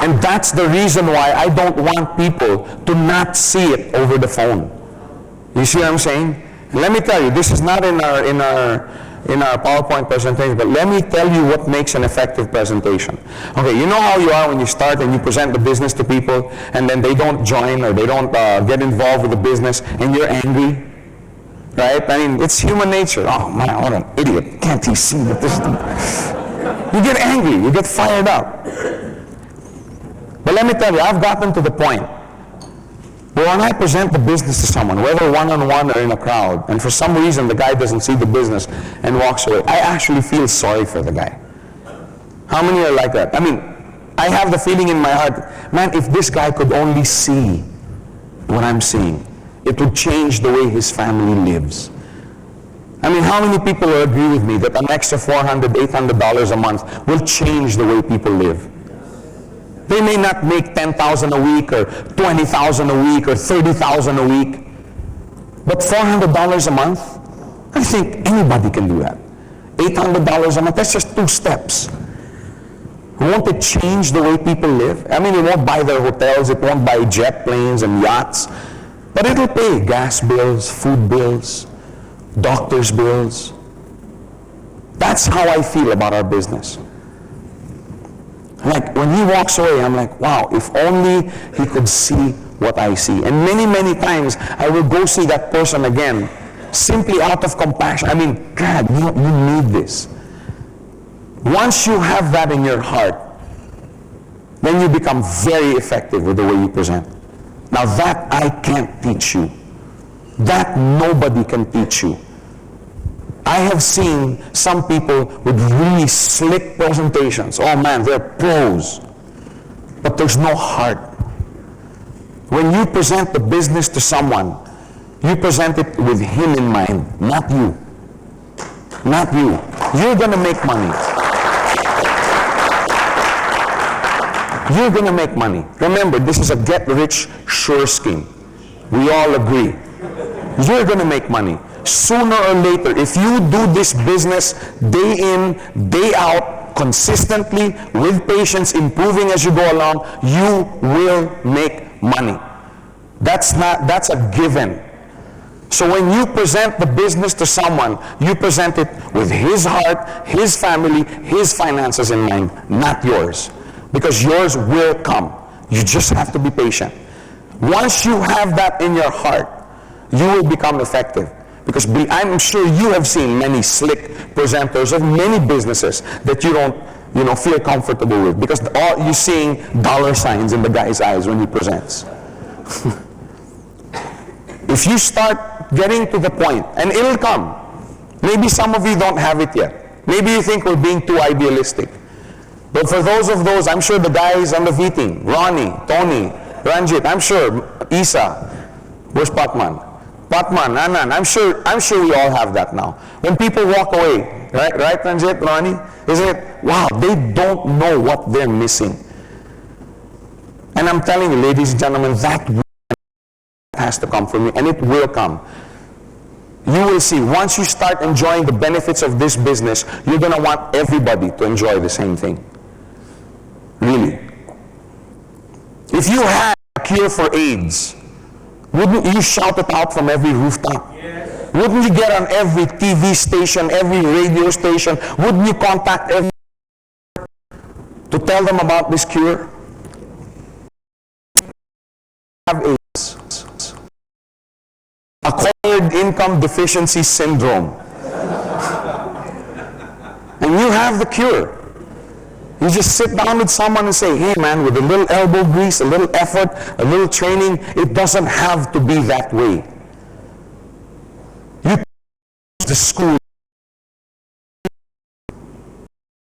And that's the reason why I don't want people to not see it over the phone. You see what I'm saying? And let me tell you, this is not in our PowerPoint presentation, but let me tell you what makes an effective presentation. Okay, you know how you are when you start and you present the business to people, and then they don't join or they don't get involved with the business, and you're angry, right? I mean, it's human nature. Oh man, what an idiot! Can't he see that this is You get angry, you get fired up. But let me tell you, I've gotten to the point where when I present the business to someone, whether one-on-one or in a crowd, and for some reason the guy doesn't see the business and walks away, I actually feel sorry for the guy. How many are like that? I mean, I have the feeling in my heart, man, if this guy could only see what I'm seeing, it would change the way his family lives. I mean, how many people will agree with me that an extra $400, $800 a month will change the way people live? They may not make $10,000 a week or $20,000 a week or $30,000 a week, but $400 a month, I think anybody can do that. $800 a month, that's just 2 steps. Won't it change the way people live? I mean, it won't buy their hotels, it won't buy jet planes and yachts, but it'll pay gas bills, food bills, doctor's bills. That's how I feel about our business. Like, when he walks away, I'm like, wow, if only he could see what I see. And many, many times, I will go see that person again, simply out of compassion. I mean, God, you need this. Once you have that in your heart, then you become very effective with the way you present. Now that I can't teach you. That nobody can teach you. I have seen some people with really slick presentations. Oh man, they're pros. But there's no heart. When you present the business to someone, you present it with him in mind, not you. Not you. You're gonna make money. You're gonna make money. Remember, this is a get-rich-sure scheme. We all agree. You're gonna make money. Sooner or later, if you do this business day in, day out, consistently, with patience, improving as you go along, you will make money. That's a given. So when you present the business to someone, you present it with his heart, his family, his finances in mind, not yours. Because yours will come. You just have to be patient. Once you have that in your heart, you will become effective. Because I'm sure you have seen many slick presenters of many businesses that you don't feel comfortable with, because all you're seeing dollar signs in the guy's eyes when he presents. If you start getting to the point, and it'll come, maybe some of you don't have it yet. Maybe you think we're being too idealistic. But for those, I'm sure the guys on the V team, Ronnie, Tony, Ranjit, I'm sure, Isa, where's Patman? Patman, Anan, I'm sure we all have that now. When people walk away, right, Ranjit, Ronnie, isn't it? Wow, they don't know what they're missing. And I'm telling you, ladies and gentlemen, that has to come from you, and it will come. You will see, once you start enjoying the benefits of this business, you're going to want everybody to enjoy the same thing. Really. If you had a cure for AIDS, wouldn't you shout it out from every rooftop? Yes. Wouldn't you get on every TV station, every radio station? Wouldn't you contact everyone to tell them about this cure? Have AIDS. Acquired income deficiency syndrome. And you have the cure. You just sit down with someone and say, hey man, with a little elbow grease, a little effort, a little training, it doesn't have to be that way. You choose the school,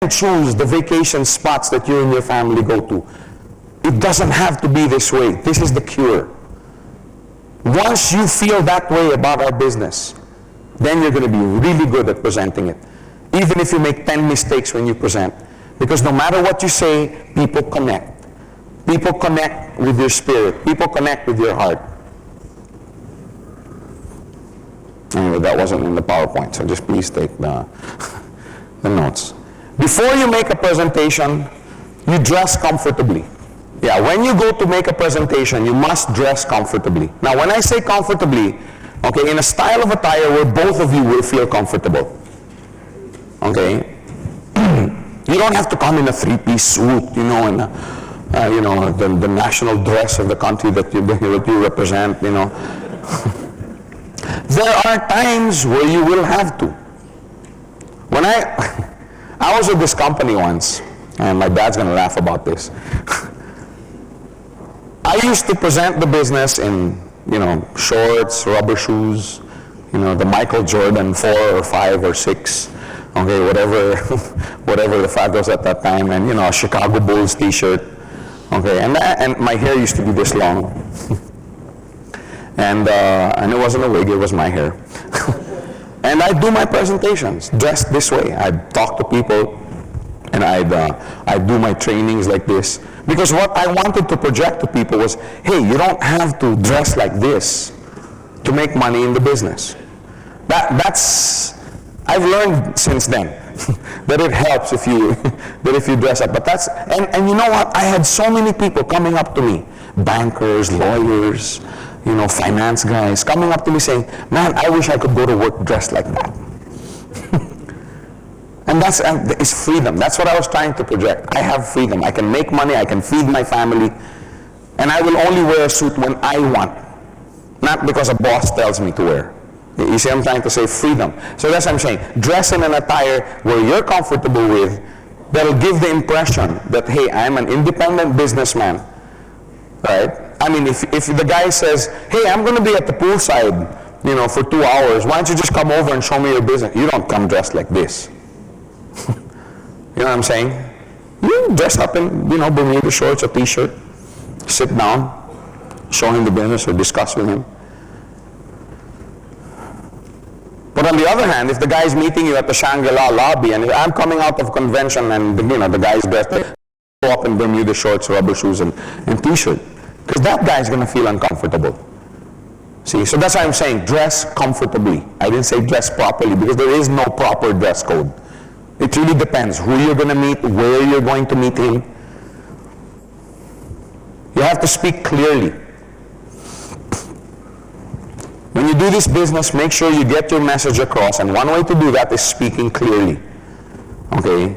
you choose the vacation spots that you and your family go to. It doesn't have to be this way. This is the cure. Once you feel that way about our business, then you're going to be really good at presenting it. Even if you make 10 mistakes when you present. Because no matter what you say, people connect. People connect with your spirit. People connect with your heart. Anyway, that wasn't in the PowerPoint, so just please take the notes. Before you make a presentation, you dress comfortably. Yeah, when you go to make a presentation, you must dress comfortably. Now, when I say comfortably, okay, in a style of attire where both of you will feel comfortable. Okay? You don't have to come in a three-piece suit, and the national dress of the country that you represent, There are times where you will have to. When I was with this company once, and my dad's going to laugh about this. I used to present the business in, shorts, rubber shoes, the Michael Jordan 4 or 5 or 6, okay, whatever the fad was at that time, and a Chicago Bulls t-shirt, okay, and my hair used to be this long, and it wasn't a wig, it was my hair. And I'd do my presentations dressed this way. I'd talk to people, and I'd do my trainings like this. Because what I wanted to project to people was, hey, you don't have to dress like this to make money in the business. I've learned since then that it helps if you dress up. But and you know what? I had so many people coming up to me, bankers, lawyers, finance guys, coming up to me saying, man, I wish I could go to work dressed like that. And it's freedom. That's what I was trying to project. I have freedom. I can make money. I can feed my family. And I will only wear a suit when I want. Not because a boss tells me to wear. You see what I'm trying to say? Freedom. So that's what I'm saying. Dress in an attire where you're comfortable with, that'll give the impression that, hey, I'm an independent businessman. Right? I mean, if the guy says, hey, I'm going to be at the poolside, for 2 hours, why don't you just come over and show me your business? You don't come dressed like this. You know what I'm saying? You dress up in, Bermuda shorts, a t-shirt, sit down, show him the business or discuss with him. But on the other hand, if the guy's meeting you at the Shangri-La lobby and I'm coming out of convention and the guy's dressed go up in Bermuda shorts, rubber shoes, and t-shirt, because that guy's going to feel uncomfortable. See, so that's why I'm saying dress comfortably. I didn't say dress properly because there is no proper dress code. It really depends who you're going to meet, where you're going to meet him. You have to speak clearly. When you do this business, make sure you get your message across, and one way to do that is speaking clearly. Okay?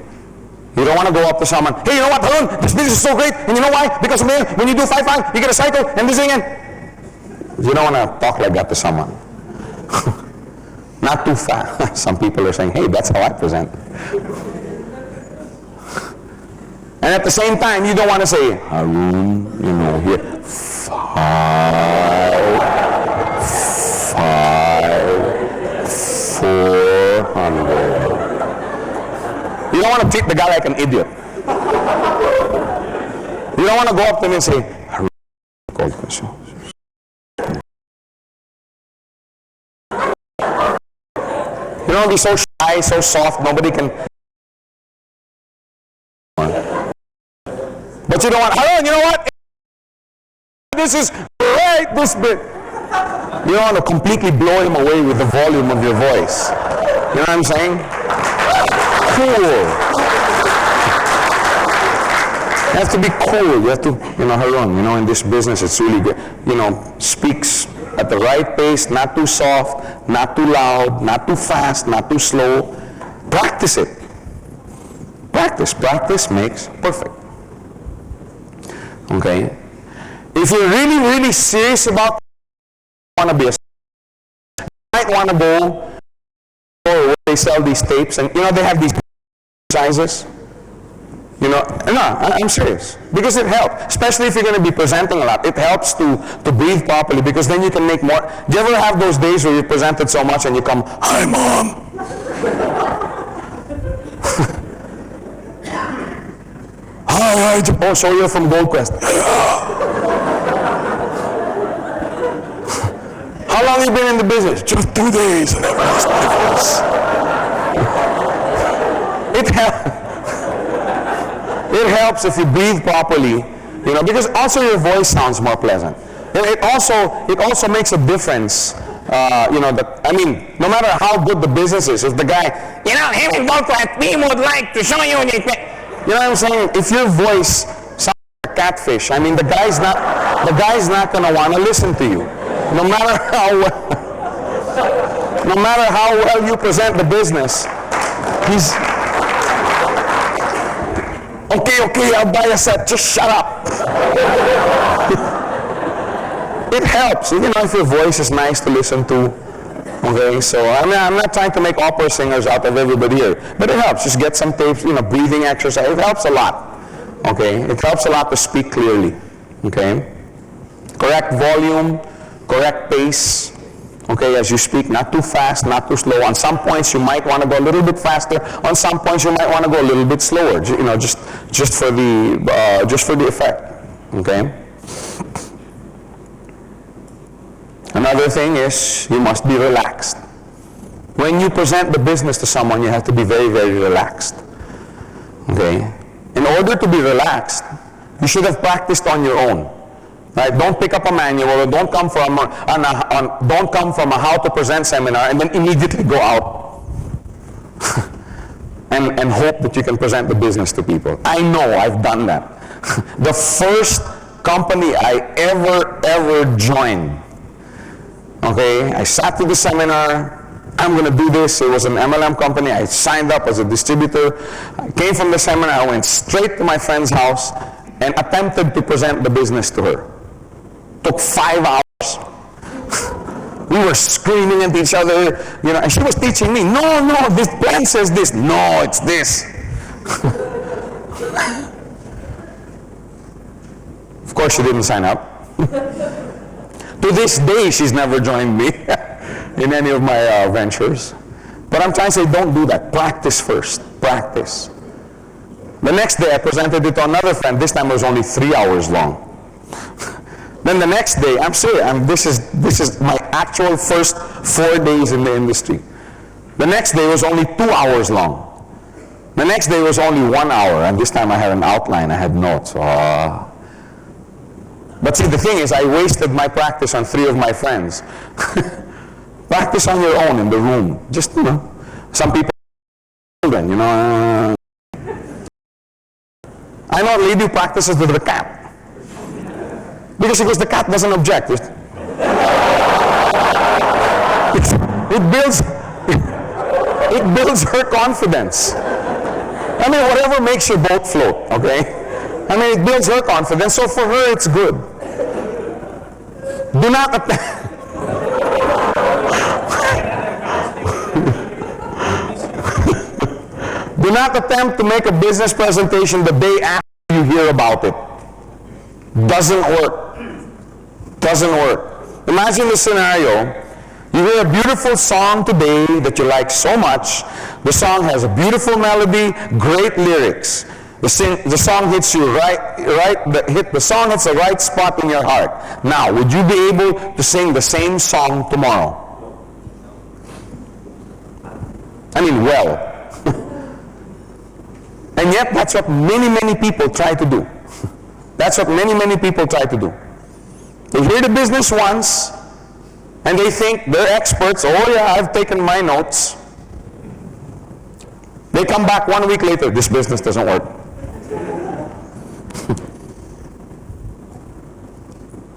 You don't want to go up to someone, hey, you know what, Harun, this business is so great, and you know why? Because when you do 5-5, you get a cycle, and this thing, and you don't want to talk like that to someone. Not too fast. Some people are saying, hey, that's how I present. And at the same time, you don't want to say, Harun, here, 400. You don't want to treat the guy like an idiot. You don't want to go up to him and say, Harun, you don't be so shy, so soft, nobody can. But you don't want, Harun, you know what? This is great, this bit. You don't want to completely blow him away with the volume of your voice. You know what I'm saying? Cool. You have to be cool. You have to, Harun, in this business it's really good. Speaks at the right pace, not too soft, not too loud, not too fast, not too slow. Practice it. Practice makes perfect. Okay? If you're really, really serious about want to be you might want to go where they sell these tapes, and they have these sizes. No, I'm serious. Because it helps, especially if you're going to be presenting a lot. It helps to breathe properly, because then you can make more. Do you ever have those days where you presented so much and you come, hi, Mom? Hi, oh, so you're from Gold Quest. How long have you been in the business? Just 2 days, and I've lost my voice. It helps if you breathe properly, because also your voice sounds more pleasant. It also makes a difference, no matter how good the business is, if the guy, him and Gold Quest, we would like to show you, you know what I'm saying? If your voice sounds catfish. I mean, the guy's not going to want to listen to you. No matter how well you present the business, he's, okay, I'll buy a set, just shut up. It helps, if your voice is nice to listen to. Okay, so I'm not trying to make opera singers out of everybody here, but it helps. Just get some tapes, breathing exercise. It helps a lot. Okay, it helps a lot to speak clearly. Okay, correct volume, correct pace. Okay, as you speak, not too fast, not too slow. On some points, you might want to go a little bit faster. On some points, you might want to go a little bit slower. Just for the effect. Okay. Another thing is you must be relaxed. When you present the business to someone, you have to be very, very relaxed. Okay? In order to be relaxed, you should have practiced on your own. Right? Don't pick up a manual, or don't come from a how to present seminar and then immediately go out and hope that you can present the business to people. I know, I've done that. The first company I ever joined, okay, I sat through the seminar. I'm going to do this. It was an MLM company. I signed up as a distributor. I came from the seminar. I went straight to my friend's house and attempted to present the business to her. Took 5 hours. We were screaming at each other, and she was teaching me, no, this plan says this. No, it's this. Of course, she didn't sign up. To this day, she's never joined me in any of my ventures. But I'm trying to say, don't do that. Practice first. Practice. The next day, I presented it to another friend. This time it was only 3 hours long. Then the next day, I'm serious. This is my actual first 4 days in the industry. The next day was only 2 hours long. The next day was only 1 hour, and this time I had an outline. I had notes. But see, the thing is, I wasted my practice on 3 of my friends. Practice on your own in the room. Just, some people, children, I know a lady who practices with the cat. Because she goes, the cat doesn't object. It builds her confidence. I mean, whatever makes your boat float, okay? I mean, it builds her confidence, so for her, it's good. Do not do not attempt to make a business presentation the day after you hear about it. Doesn't work. Doesn't work. Imagine the scenario. You hear a beautiful song today that you like so much. The song has a beautiful melody, great lyrics. The song hits you the song hits the right spot in your heart. Now, would you be able to sing the same song tomorrow? I mean, well. And yet, that's what many, many people try to do. That's what many, many people try to do. They hear the business once, and they think they're experts. Oh yeah, I've taken my notes. They come back 1 week later, this business doesn't work.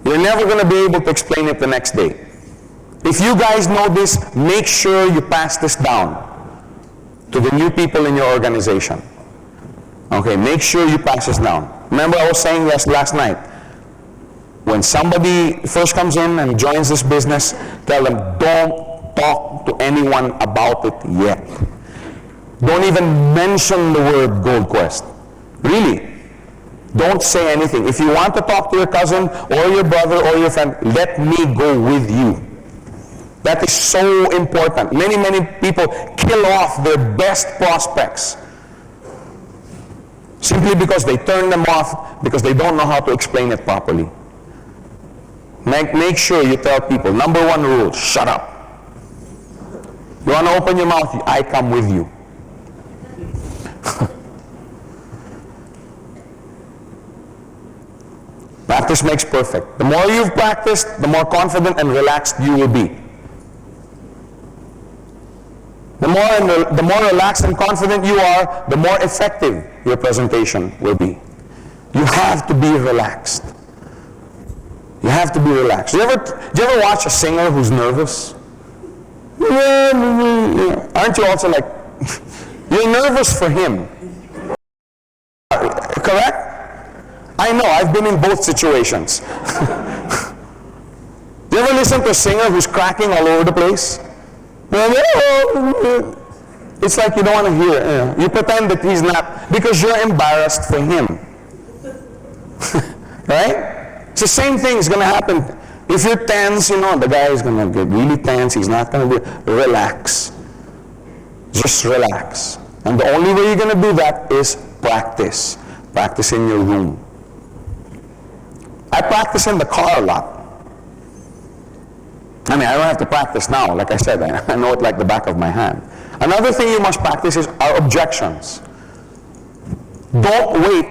You're never going to be able to explain it the next day. If you guys know this, make sure you pass this down to the new people in your organization. Okay, make sure you pass this down. Remember I was saying this last night. When somebody first comes in and joins this business, tell them, don't talk to anyone about it yet. Don't even mention the word Gold Quest. Really. Don't say anything. If you want to talk to your cousin or your brother or your friend, let me go with you. That is so important. Many, many people kill off their best prospects simply because they turn them off because they don't know how to explain it properly. Make sure you tell people, number 1 rule, shut up. You want to open your mouth, I come with you. Practice makes perfect. The more you've practiced, the more confident and relaxed you will be. The more relaxed and confident you are, the more effective your presentation will be. You have to be relaxed. You have to be relaxed. Do you ever watch a singer who's nervous? Aren't you also like, you're nervous for him? Correct? I know, I've been in both situations. Do you ever listen to a singer who's cracking all over the place? It's like you don't want to hear. You pretend that he's not, because you're embarrassed for him. Right? It's the same thing is going to happen. If you're tense, the guy is going to get really tense. He's not going to be, relax. Just relax. And the only way you're going to do that is practice. Practice in your room. I practice in the car a lot. I don't have to practice now. Like I said, I know it like the back of my hand. Another thing you must practice are objections. Don't wait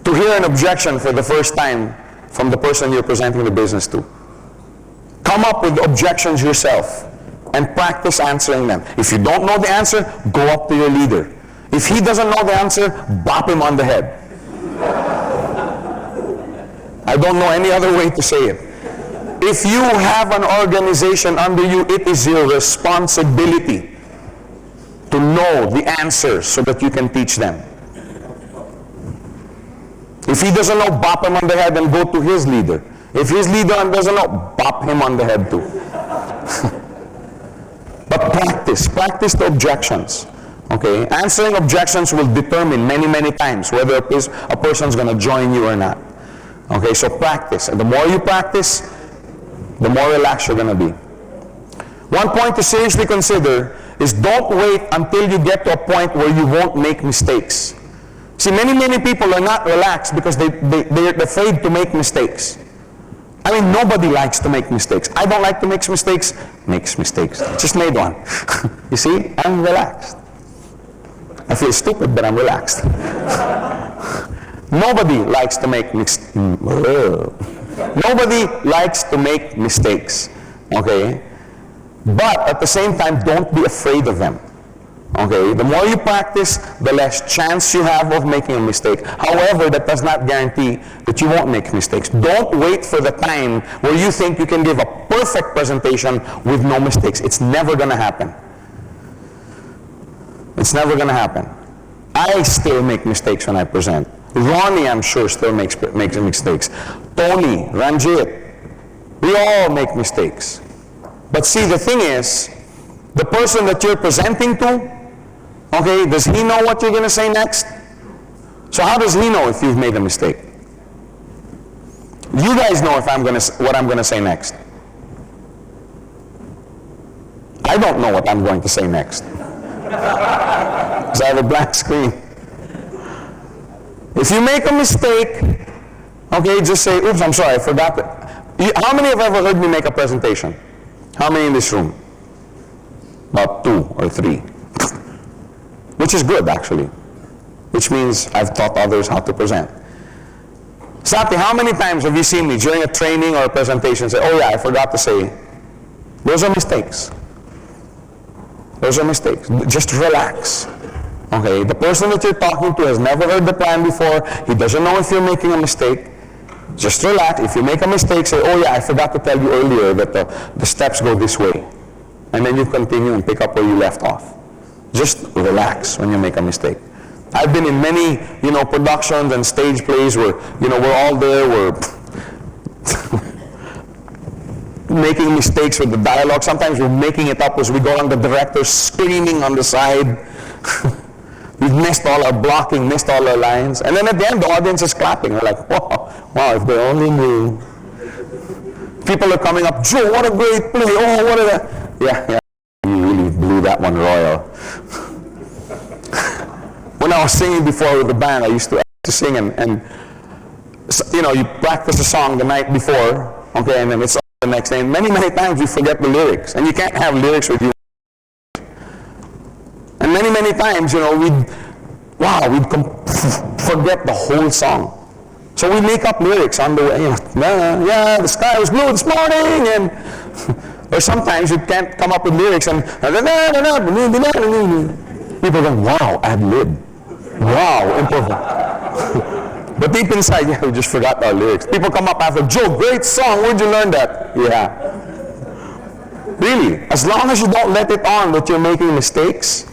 to hear an objection for the first time from the person you're presenting the business to. Come up with objections yourself and practice answering them. If you don't know the answer, go up to your leader. If he doesn't know the answer, bop him on the head. I don't know any other way to say it. If you have an organization under you, it is your responsibility to know the answers so that you can teach them. If he doesn't know, bop him on the head and go to his leader. If his leader doesn't know, bop him on the head too. But practice the objections. Okay? Answering objections will determine many times whether a person's going to join you or not. Okay, so practice. And the more you practice, the more relaxed you're going to be. One point to seriously consider is don't wait until you get to a point where you won't make mistakes. See, many people are not relaxed because they're afraid to make mistakes. Nobody likes to make mistakes. I don't like to make mistakes. Makes mistakes. Just made one. You see, I'm relaxed. I feel stupid, but I'm relaxed. Nobody likes to make mistakes. Nobody likes to make mistakes. Okay? But at the same time, don't be afraid of them. Okay? The more you practice, the less chance you have of making a mistake. However, that does not guarantee that you won't make mistakes. Don't wait for the time where you think you can give a perfect presentation with no mistakes. It's never going to happen. It's never going to happen. I still make mistakes when I present. Ronnie, I'm sure, still makes mistakes. Tony, Ranjit, we all make mistakes. But see, the thing is, the person that you're presenting to, okay, does he know what you're going to say next? So how does he know if you've made a mistake? You guys know if what I'm going to say next. I don't know what I'm going to say next. Because I have a blank screen. If you make a mistake, okay, just say, oops, I'm sorry, I forgot that. How many have ever heard me make a presentation? How many in this room? About 2 or 3. Which is good, actually. Which means I've taught others how to present. Sati, how many times have you seen me during a training or a presentation say, oh yeah, I forgot to say, those are mistakes. Those are mistakes. Just relax. Okay, the person that you're talking to has never heard the plan before. He doesn't know if you're making a mistake. Just relax. If you make a mistake, say, oh yeah, I forgot to tell you earlier that the steps go this way. And then you continue and pick up where you left off. Just relax when you make a mistake. I've been in many, productions and stage plays where, we're all there, we're making mistakes with the dialogue. Sometimes we're making it up as we go on, the director screaming on the side. We've missed all our blocking, missed all our lines. And then at the end, the audience is clapping. We're like, wow, if they only knew. People are coming up, Joe, what a great play. Oh, what a... Yeah, you really blew that one royal. When I was singing before with the band, I used to sing and you practice a song the night before, okay, and then it's the next day. And many times you forget the lyrics. And you can't have lyrics with you. And many times, we'd forget the whole song. So we make up lyrics on the way, yeah, the sky was blue this morning, and or sometimes you can't come up with lyrics, and people go, wow, ad lib, wow, improvise. But deep inside, yeah, we just forgot our lyrics. People come up after, Joe, great song, where'd you learn that? Yeah. Really, as long as you don't let it on that you're making mistakes,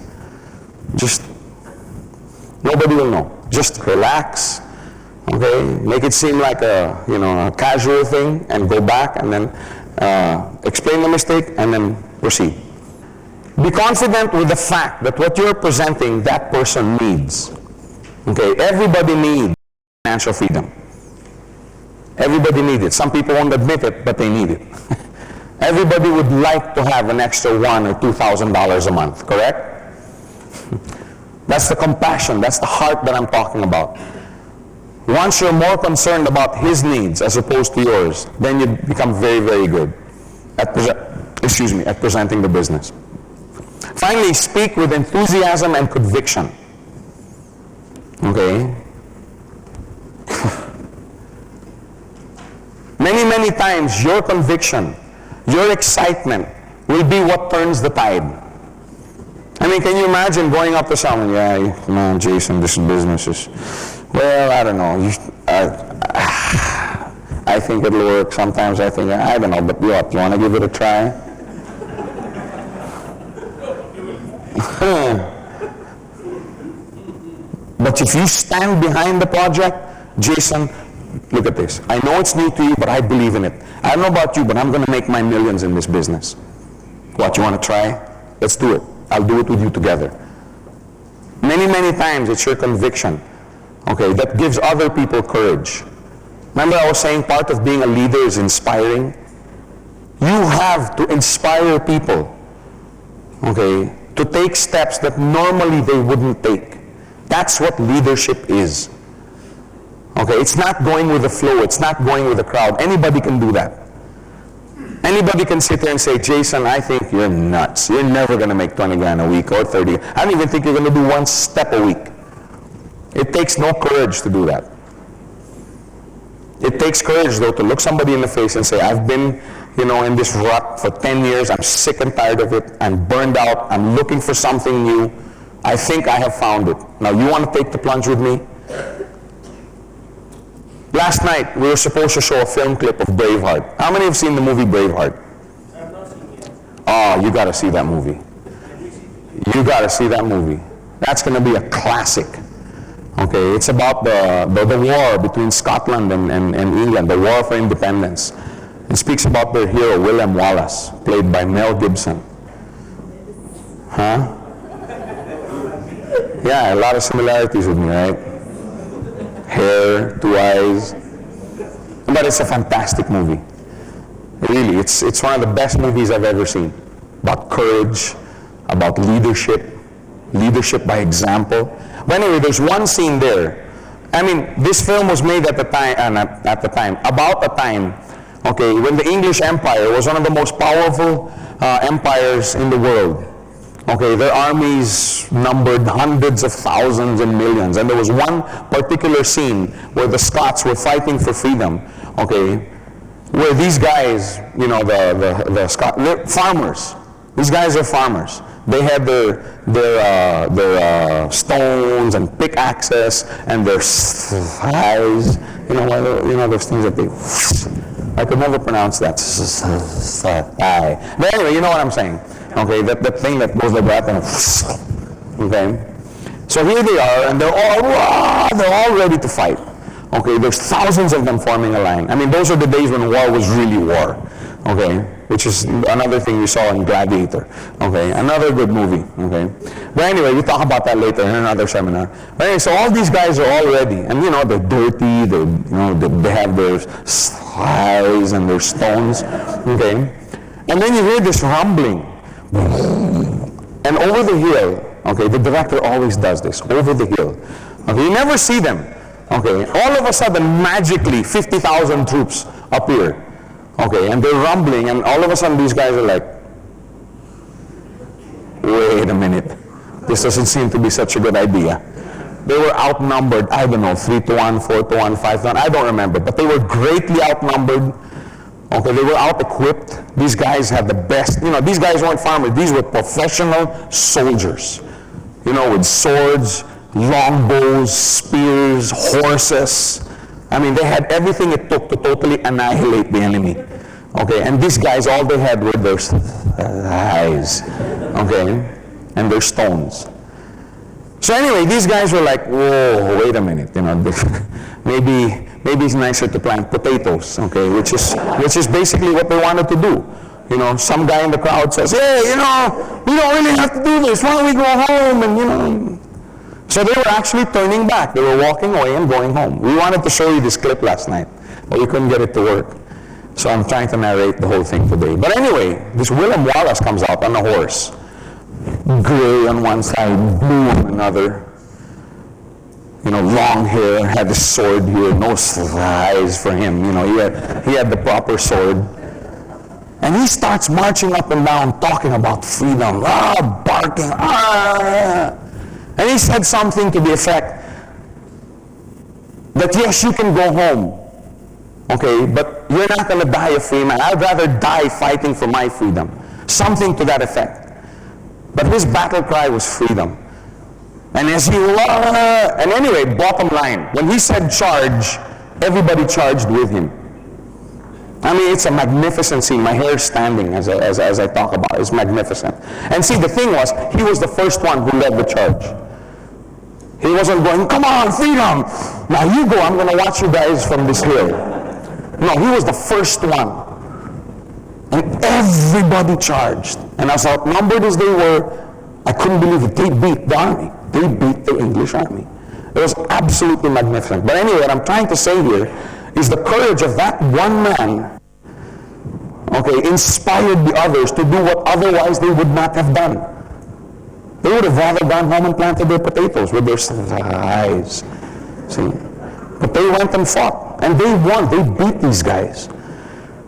just, nobody will know. Just relax, okay? Make it seem like a, a casual thing, and go back and then explain the mistake and then proceed. Be confident with the fact that what you're presenting, that person needs. Okay, everybody needs financial freedom. Everybody needs it. Some people won't admit it, but they need it. Everybody would like to have an extra $1,000 or $2,000 a month, correct? That's the compassion, that's the heart that I'm talking about. Once you're more concerned about his needs as opposed to yours, then you become very, very good at presenting the business. Finally, speak with enthusiasm and conviction. Okay? Many, many times, your conviction, your excitement will be what turns the tide. I mean, can you imagine going up to someone, yeah, come on, Jason, this business is, well, I don't know. I think it'll work. Sometimes I think, I don't know, but what, you want to give it a try? But if you stand behind the project, Jason, look at this. I know it's new to you, but I believe in it. I don't know about you, but I'm going to make my millions in this business. What, you want to try? Let's do it. I'll do it with you together. Many, many times it's your conviction, okay, that gives other people courage. Remember I was saying part of being a leader is inspiring? You have to inspire people, okay, to take steps that normally they wouldn't take. That's what leadership is. Okay, it's not going with the flow, it's not going with the crowd. Anybody can do that. Anybody can sit there and say, Jason, I think you're nuts. You're never going to make 20 grand a week or 30. I don't even think you're going to do one step a week. It takes no courage to do that. It takes courage, though, to look somebody in the face and say, I've been, in this rut for 10 years. I'm sick and tired of it. I'm burned out. I'm looking for something new. I think I have found it. Now, you want to take the plunge with me? Last night, we were supposed to show a film clip of Braveheart. How many have seen the movie Braveheart? I have not seen it. Oh, you got to see that movie. You got to see that movie. That's going to be a classic. Okay, it's about the war between Scotland and England, the war for independence. It speaks about their hero, William Wallace, played by Mel Gibson. Huh? Yeah, a lot of similarities with me, right? Hair, 2 eyes. But it's a fantastic movie. Really, it's one of the best movies I've ever seen. About courage, about leadership by example. But anyway, there's one scene there. I mean, this film was made at the time, about a time, okay, when the English Empire was one of the most powerful empires in the world. Okay, their armies numbered hundreds of thousands and millions. And there was one particular scene where the Scots were fighting for freedom, okay, where these guys, the Scots, they're farmers. These guys are farmers. They had their stones and pickaxes and their scythes, those things that they, I could never pronounce that. But anyway, you know what I'm saying. Okay, that thing that goes like that, and okay. So here they are, and they're all ready to fight. Okay, there's thousands of them forming a line. I mean, those are the days when war was really war. Okay, which is another thing we saw in Gladiator. Okay, another good movie. Okay, but anyway, we talk about that later in another seminar. But anyway, so all these guys are all ready, and they're dirty. They have their scythes and their stones. Okay, and then you hear this rumbling. And over the hill, okay, the director always does this, over the hill. Okay, you never see them. Okay, all of a sudden, magically, 50,000 troops appear. Okay, and they're rumbling, and all of a sudden these guys are like, wait a minute, this doesn't seem to be such a good idea. They were outnumbered, I don't know, 3-1, 4-1, 5-1, I don't remember, but they were greatly outnumbered. Okay, they were out-equipped. These guys had the best, these guys weren't farmers, these were professional soldiers, with swords, longbows, spears, horses. I mean, they had everything it took to totally annihilate the enemy. Okay, and these guys, all they had were their eyes, okay, and their stones. So anyway, these guys were like, whoa, wait a minute, you know, maybe it's nicer to plant potatoes, okay, which is basically what they wanted to do. You know, some guy in the crowd says, hey, you know, we don't really have to do this. Why don't we go home? And, you know. So they were actually turning back. They were walking away and going home. We wanted to show you this clip last night, but we couldn't get it to work. So I'm trying to narrate the whole thing today. But anyway, this William Wallace comes out on a horse. Gray on one side, blue on another. You know, long hair, had a sword here, no eyes for him. You know, he had the proper sword. And he starts marching up and down, talking about freedom, barking, And he said something to the effect that yes, you can go home, okay, but you're not going to die a free man. I'd rather die fighting for my freedom. Something to that effect. But his battle cry was freedom. And as he, and anyway, bottom line, when he said charge, everybody charged with him. I mean, it's a magnificent scene. My hair is standing as I talk about it. It's magnificent. And see, the thing was, he was the first one who led the charge. He wasn't going, come on, freedom. Now you go, I'm going to watch you guys from this hill. No, he was the first one. And everybody charged. And as outnumbered as they were, I couldn't believe it. They beat the army. They beat the English army. It was absolutely magnificent. But anyway, what I'm trying to say here is the courage of that one man, okay, inspired the others to do what otherwise they would not have done. They would have rather gone home and planted their potatoes with their eyes. See? But they went and fought. And they won. They beat these guys.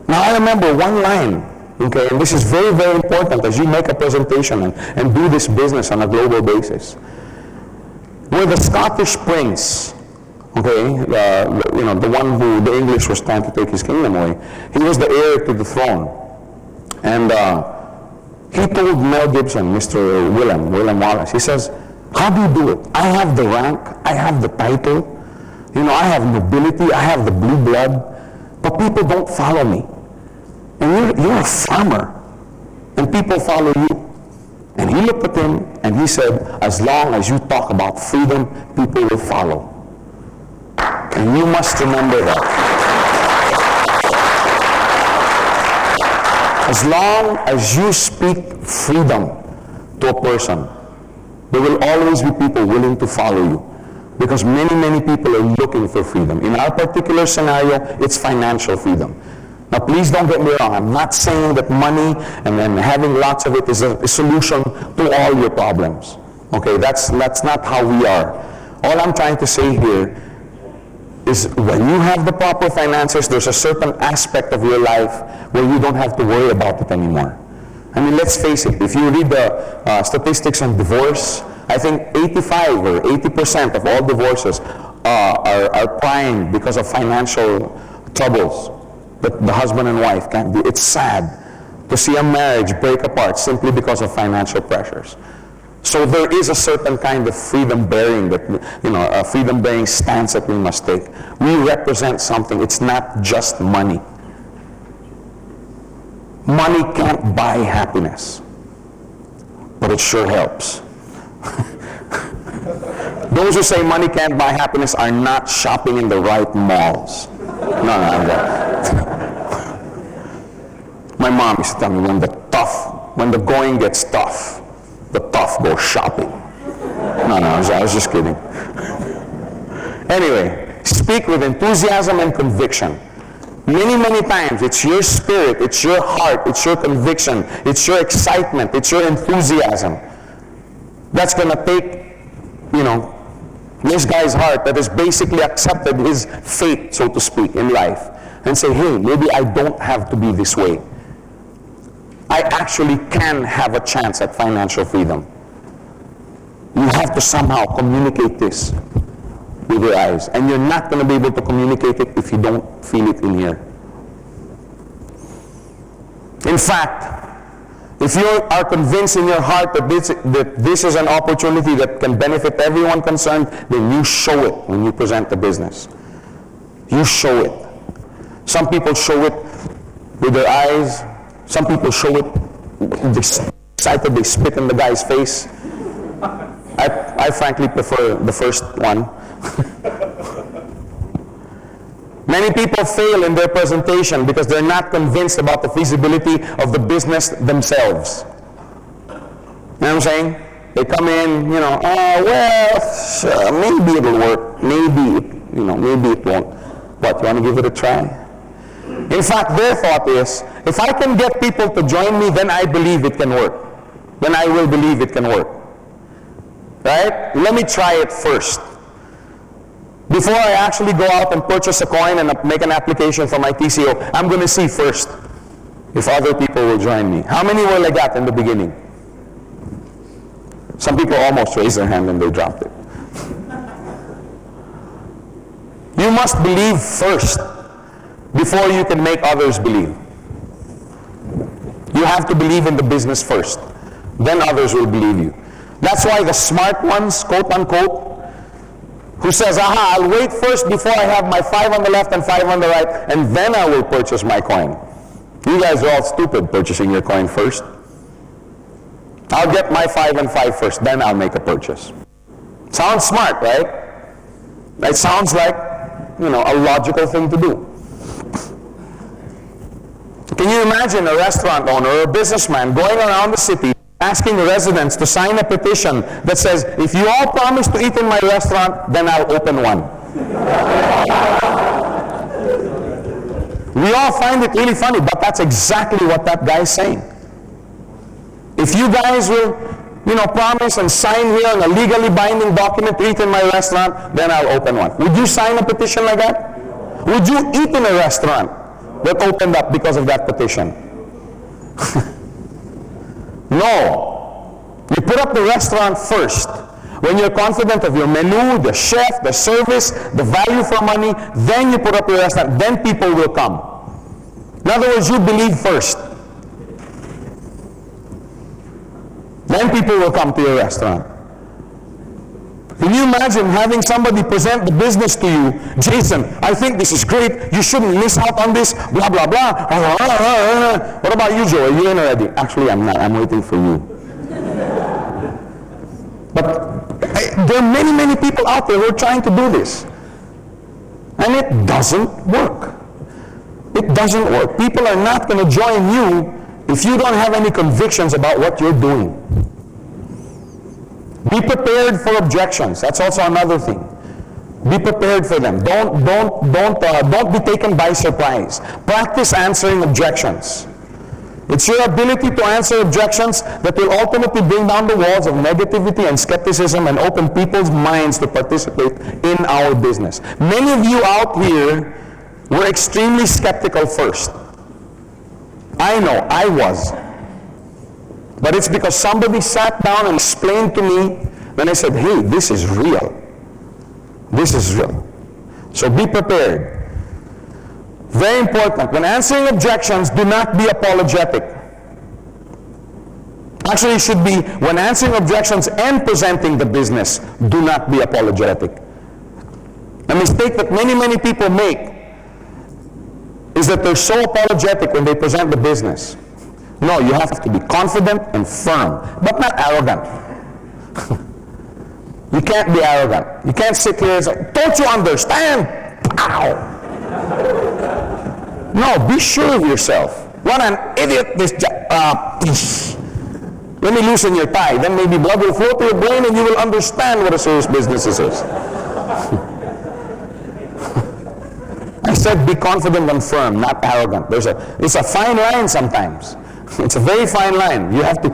Now I remember one line, okay, and this is very, very important as you make a presentation and do this business on a global basis. Where the Scottish prince, okay, you know, the one who the English was trying to take his kingdom away, he was the heir to the throne. And he told Mel Gibson, Mr. William Wallace, he says, how do you do it? I have the rank, I have the title, you know, I have nobility, I have the blue blood, but people don't follow me. And you're a farmer, and people follow you. And he looked at him, and he said, as long as you talk about freedom, people will follow. And you must remember that. As long as you speak freedom to a person, there will always be people willing to follow you. Because many, many people are looking for freedom. In our particular scenario, it's financial freedom. Now, please don't get me wrong. I'm not saying that money and then having lots of it is a solution to all your problems. Okay, that's not how we are. All I'm trying to say here is when you have the proper finances, there's a certain aspect of your life where you don't have to worry about it anymore. I mean, let's face it. If you read the statistics on divorce, I think 85 or 80% of all divorces are primed because of financial troubles that the husband and wife can't do. It's sad to see a marriage break apart simply because of financial pressures. So there is a certain kind of freedom-bearing that, you know, a freedom-bearing stance that we must take. We represent something. It's not just money. Money can't buy happiness, but it sure helps. Those who say money can't buy happiness are not shopping in the right malls. No. My mom used to tell me when the going gets tough, the tough go shopping. No, I was just kidding. Anyway, speak with enthusiasm and conviction. Many, many times, it's your spirit, it's your heart, it's your conviction, it's your excitement, it's your enthusiasm that's going to take, you know, this guy's heart that has basically accepted his fate, so to speak, in life, and say, hey, maybe I don't have to be this way. I actually can have a chance at financial freedom. You have to somehow communicate this with your eyes, and you're not going to be able to communicate it if you don't feel it in here. In fact, If you are convinced in your heart that this is an opportunity that can benefit everyone concerned, then you show it when you present the business. You show it. Some people show it with their eyes. Some people show it excited, they spit in the guy's face. I frankly prefer the first one. Many people fail in their presentation because they're not convinced about the feasibility of the business themselves. You know what I'm saying? They come in, maybe it'll work. Maybe it won't. What, you want to give it a try? In fact, their thought is, if I can get people to join me, then I believe it can work. Then I will believe it can work. Right? Let me try it first. Before I actually go out and purchase a coin and make an application for my TCO, I'm going to see first if other people will join me. How many were like that in the beginning? Some people almost raised their hand and they dropped it. You must believe first before you can make others believe. You have to believe in the business first. Then others will believe you. That's why the smart ones, quote unquote, who says, I'll wait first before I have my 5 on the left and 5 on the right, and then I will purchase my coin. You guys are all stupid purchasing your coin first. I'll get my 5 and 5 first, then I'll make a purchase. Sounds smart, right? It sounds like, a logical thing to do. Can you imagine a restaurant owner or a businessman going around the city asking the residents to sign a petition that says, if you all promise to eat in my restaurant, then I'll open one. We all find it really funny, but that's exactly what that guy's saying. If you guys will, promise and sign here on a legally binding document to eat in my restaurant, then I'll open one. Would you sign a petition like that? Would you eat in a restaurant that opened up because of that petition? No. You put up the restaurant first. When you're confident of your menu, the chef, the service, the value for money, then you put up your restaurant. Then people will come. In other words, you believe first. Then people will come to your restaurant. Can you imagine having somebody present the business to you? Jason, I think this is great. You shouldn't miss out on this. Blah, blah, blah. What about you, Joe? Are you in already? Actually, I'm not. I'm waiting for you. But there are many, many people out there who are trying to do this. And it doesn't work. It doesn't work. People are not going to join you if you don't have any convictions about what you're doing. Be prepared for objections. That's also another thing. Be prepared for them. Don't be taken by surprise. Practice answering objections. It's your ability to answer objections that will ultimately bring down the walls of negativity and skepticism and open people's minds to participate in our business. Many of you out here were extremely skeptical first. I know, I was. But it's because somebody sat down and explained to me, then I said, hey, this is real. This is real. So be prepared. Very important. When answering objections, do not be apologetic. Actually, it should be when answering objections and presenting the business, do not be apologetic. A mistake that many, many people make is that they're so apologetic when they present the business. No, you have to be confident and firm, but not arrogant. You can't be arrogant. You can't sit here and say, don't you understand? Pow! No, be sure of yourself. What an idiot this let me loosen your tie, then maybe blood will flow to your brain and you will understand what a serious business is. I said be confident and firm, not arrogant. It's a fine line sometimes. It's a very fine line. You have to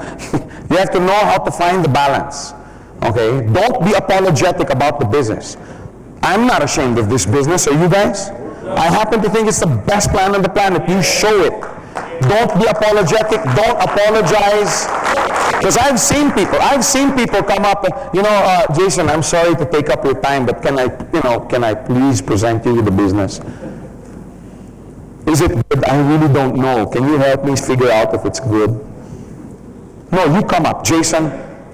know how to find the balance. Okay? Don't be apologetic about the business. I'm not ashamed of this business, are you guys? I happen to think it's the best plan on the planet. You show it. Don't be apologetic. Don't apologize. Because I've seen people come up and, Jason, I'm sorry to take up your time, but can I please present you with the business? Is it good? I really don't know. Can you help me figure out if it's good? No, you come up. Jason,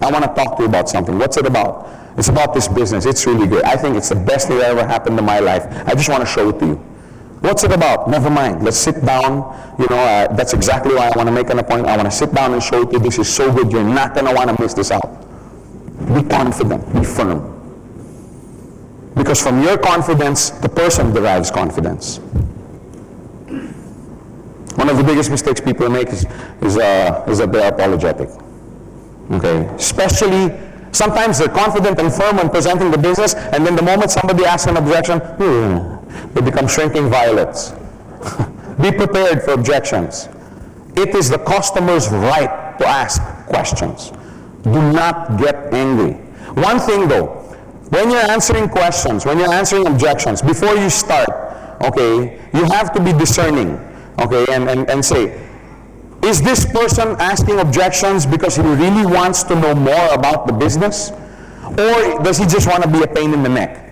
I want to talk to you about something. What's it about? It's about this business. It's really good. I think it's the best thing that ever happened in my life. I just want to show it to you. What's it about? Never mind. Let's sit down. That's exactly why I want to make an appointment. I want to sit down and show it to you. This is so good. You're not going to want to miss this out. Be confident. Be firm. Because from your confidence, the person derives confidence. One of the biggest mistakes people make is that they're apologetic. Okay? Especially, sometimes they're confident and firm when presenting the business, and then the moment somebody asks an objection, they become shrinking violets. Be prepared for objections. It is the customer's right to ask questions. Do not get angry. One thing though, when you're answering questions, when you're answering objections, before you start, okay, you have to be discerning, okay, and say, is this person asking objections because he really wants to know more about the business? Or does he just want to be a pain in the neck?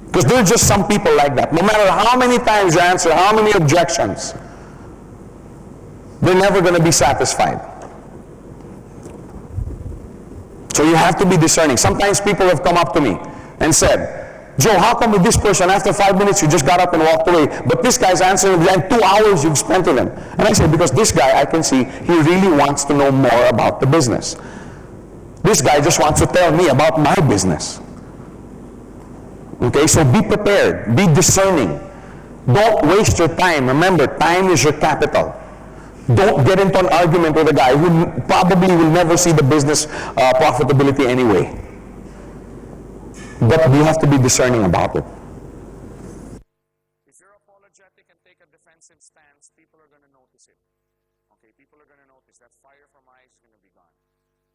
Because there are just some people like that. No matter how many times you answer, how many objections, they're never going to be satisfied. So you have to be discerning. Sometimes people have come up to me and said, Joe, how come with this person, after 5 minutes, you just got up and walked away, but this guy's answering, and 2 hours you've spent with him? And I said, because this guy, I can see, he really wants to know more about the business. This guy just wants to tell me about my business. Okay, so be prepared, be discerning. Don't waste your time. Remember, time is your capital. Don't get into an argument with a guy who probably will never see the business profitability anyway. But you have to be discerning about it. If you're apologetic and take a defensive stance, people are going to notice it. Okay, people are going to notice that fire from eyes is going to be gone.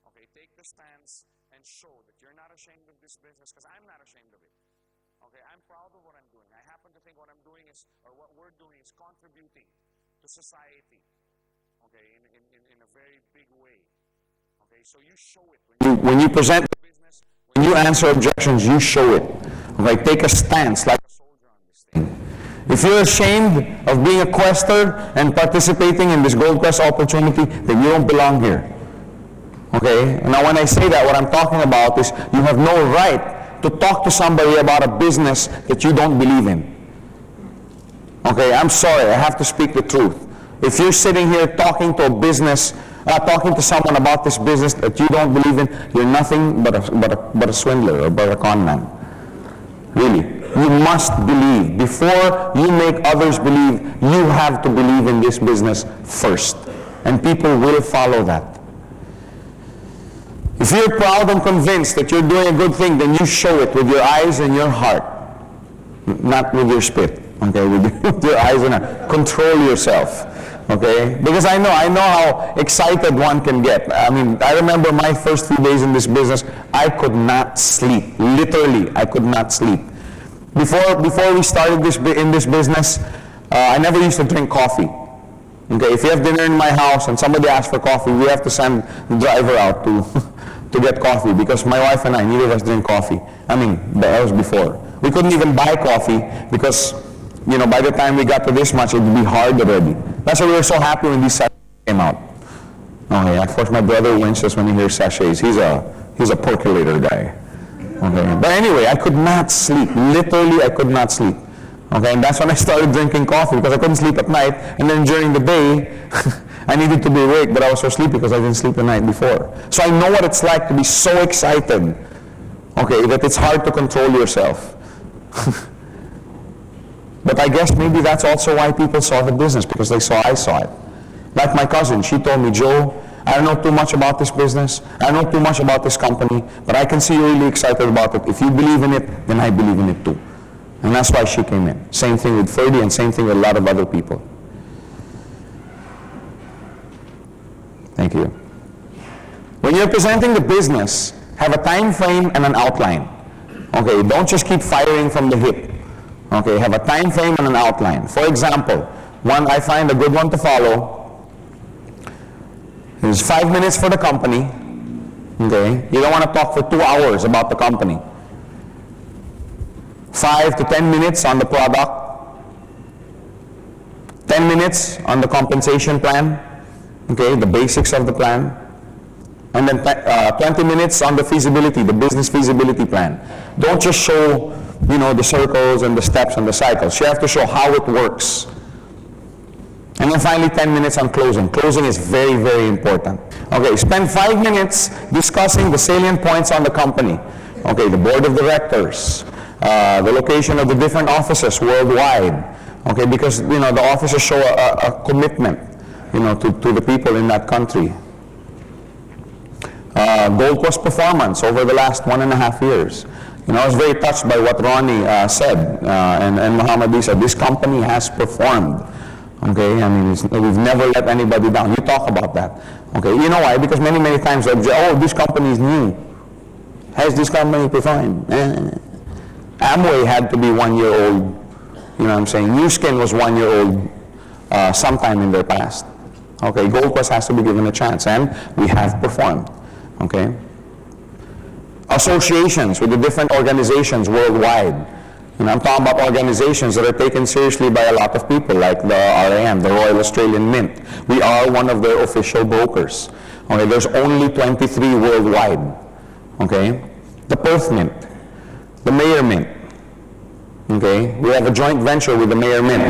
Okay, take the stance and show that you're not ashamed of this business, because I'm not ashamed of it. Okay, I'm proud of what I'm doing. I happen to think what I'm doing is, or what we're doing is contributing to society. Okay, in a very big way. Okay, so you show it when you present the business. When you answer objections, you show it. Okay, take a stance like a soldier on this thing. If you're ashamed of being a quester and participating in this Gold Quest opportunity, then you don't belong here. Okay? Now when I say that, what I'm talking about is you have no right to talk to somebody about a business that you don't believe in. Okay, I'm sorry, I have to speak the truth. If you're sitting here talking to a business, talking to someone about this business that you don't believe in, you're nothing but a swindler or but a con man. Really. You must believe. Before you make others believe, you have to believe in this business first. And people will follow that. If you're proud and convinced that you're doing a good thing, then you show it with your eyes and your heart. Not with your spit. Okay, with your eyes and heart. Control yourself. Okay? Because I know how excited one can get. I mean, I remember my first few days in this business, I could not sleep. Literally, I could not sleep. Before we started in this business, I never used to drink coffee. Okay? If you have dinner in my house and somebody asks for coffee, we have to send the driver out to get coffee, because my wife and I, neither of us drink coffee. I mean, that was before. We couldn't even buy coffee because, by the time we got to this much, it would be hard already. That's why we were so happy when these sachets came out. Oh yeah, of course my brother winces when he hears sachets. He's a percolator guy. Okay, but anyway, I could not sleep. Literally, I could not sleep. Okay, and that's when I started drinking coffee, because I couldn't sleep at night, and then during the day, I needed to be awake, but I was so sleepy because I didn't sleep the night before. So I know what it's like to be so excited, okay, that it's hard to control yourself. But I guess maybe that's also why people saw the business, because I saw it. Like my cousin, she told me, Joe, I don't know too much about this business, I don't know too much about this company, but I can see you're really excited about it. If you believe in it, then I believe in it too. And that's why she came in. Same thing with Ferdy, and same thing with a lot of other people. Thank you. When you're presenting the business, have a time frame and an outline. Okay, don't just keep firing from the hip. Okay, have a time frame and an outline. For example, one I find a good one to follow is 5 minutes for the company. Okay, you don't want to talk for 2 hours about the company. 5 to 10 minutes on the product. 10 minutes on the compensation plan. Okay, the basics of the plan. and then 20 minutes on the feasibility, the business feasibility plan. Don't just show, the circles and the steps and the cycles. You have to show how it works. And then finally, 10 minutes on closing. Closing is very, very important. Okay, spend 5 minutes discussing the salient points on the company. Okay, the board of directors, the location of the different offices worldwide. Okay, because, the offices show a commitment, to the people in that country. Gold Coast performance over the last 1.5 years. I was very touched by what Ronnie said, and Muhammad said, this company has performed. Okay, we've never let anybody down. You talk about that. Okay, you know why? Because many, many times, this company is new. Has this company performed? Amway had to be 1 year old. New Skin was 1 year old sometime in their past. Okay, Gold Coast has to be given a chance, and we have performed. Okay. Associations with the different organizations worldwide. I'm talking about organizations that are taken seriously by a lot of people, like the RAM, the Royal Australian Mint. We are one of their official brokers. Okay, there's only 23 worldwide. Okay, the Perth Mint, the Mayor Mint. Okay, we have a joint venture with the Mayor Mint.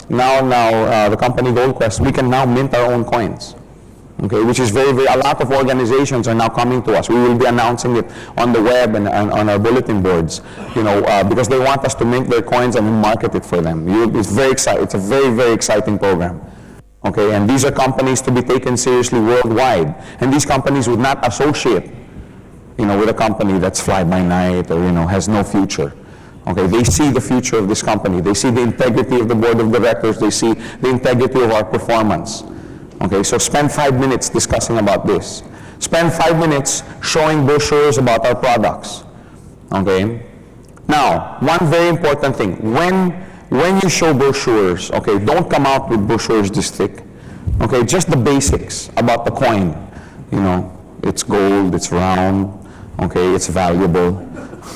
Now the company Gold Quest, we can now mint our own coins. Okay, which is very, very, a lot of organizations are now coming to us. We will be announcing it on the web and on our bulletin boards, because they want us to mint their coins and market it for them. It's very exciting. It's a very, very exciting program. Okay, and these are companies to be taken seriously worldwide. And these companies would not associate, with a company that's fly-by-night or, has no future. Okay, they see the future of this company. They see the integrity of the board of directors. They see the integrity of our performance. Okay, so spend 5 minutes discussing about this. Spend 5 minutes showing brochures about our products. Okay? Now, one very important thing. When you show brochures, okay, don't come out with brochures this thick. Okay, just the basics about the coin. It's gold, it's round, okay, it's valuable.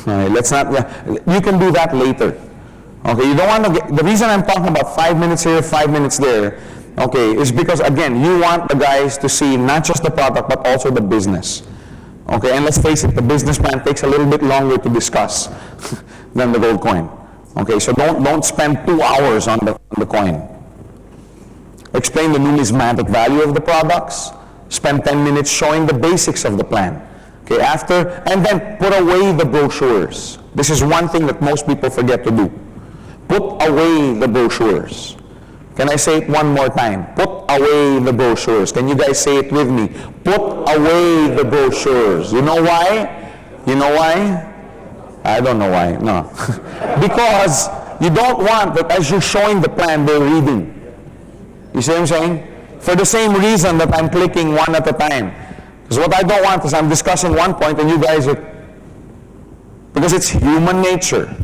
Right, you can do that later. Okay, you don't want to the reason I'm talking about 5 minutes here, 5 minutes there, okay, is because, again, you want the guys to see not just the product, but also the business. Okay, and let's face it, the business plan takes a little bit longer to discuss than the gold coin. Okay, so don't spend 2 hours on the coin. Explain the numismatic value of the products. Spend 10 minutes showing the basics of the plan. Okay, and then put away the brochures. This is one thing that most people forget to do. Put away the brochures. Can I say it one more time? Put away the brochures. Can you guys say it with me? Put away the brochures. You know why? You know why? I don't know why. No. Because you don't want that as you're showing the plan, they're reading. You see what I'm saying? For the same reason that I'm clicking one at a time. Because what I don't want is I'm discussing one point and you guys are... Because it's human nature.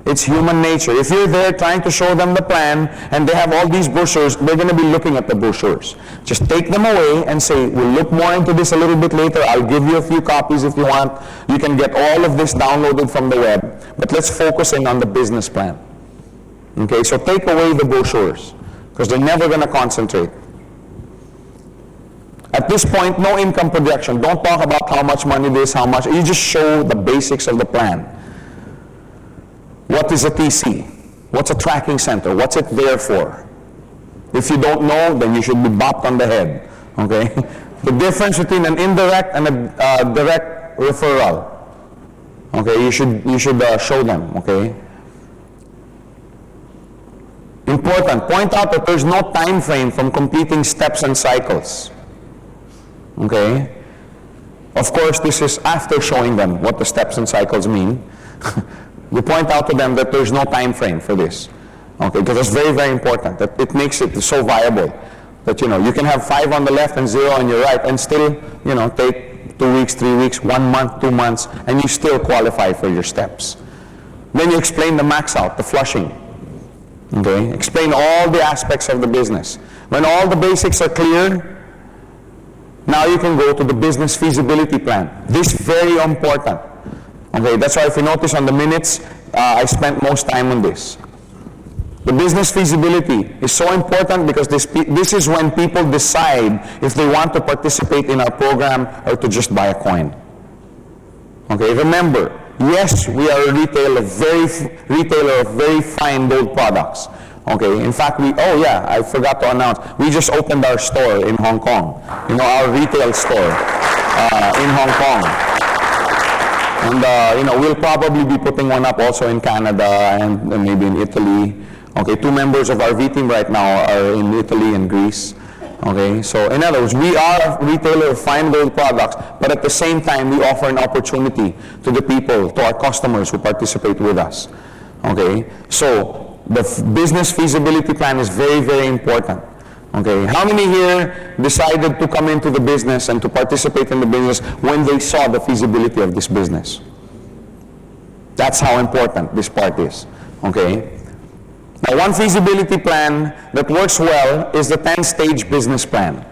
It's human nature. If you're there trying to show them the plan and they have all these brochures, they're going to be looking at the brochures. Just take them away and say, we'll look more into this a little bit later. I'll give you a few copies if you want. You can get all of this downloaded from the web. But let's focus in on the business plan. Okay, so take away the brochures because they're never going to concentrate. At this point, no income projection. Don't talk about how much money this, how much. You just show the basics of the plan. What is a TC? What's a tracking center? What's it there for? If you don't know, then you should be bopped on the head. Okay? The difference between an indirect and a direct referral. Okay, you should show them. Okay? Important. Point out that there's no time frame from completing steps and cycles. Okay? Of course, this is after showing them what the steps and cycles mean. You point out to them that there's no time frame for this. Okay, because it's very, very important. That it makes it so viable that, you can have 5 on the left and 0 on your right and still, take 2 weeks, 3 weeks, 1 month, 2 months, and you still qualify for your steps. Then you explain the max out, the flushing. Okay, explain all the aspects of the business. When all the basics are clear, now you can go to the business feasibility plan. This is very important. Okay, that's why if you notice on the minutes, I spent most time on this. The business feasibility is so important because this is when people decide if they want to participate in our program or to just buy a coin. Okay, remember, yes, we are a retailer of very fine gold products. Okay, in fact, I forgot to announce, we just opened our store in Hong Kong, our retail store in Hong Kong. And, we'll probably be putting one up also in Canada and maybe in Italy. Okay, 2 members of our V team right now are in Italy and Greece. Okay, so in other words, we are a retailer of fine gold products, but at the same time, we offer an opportunity to the people, to our customers who participate with us. Okay, so the business feasibility plan is very, very important. Okay, how many here decided to come into the business and to participate in the business when they saw the feasibility of this business? That's how important this part is. Okay. Now, one feasibility plan that works well is the 10-stage business plan.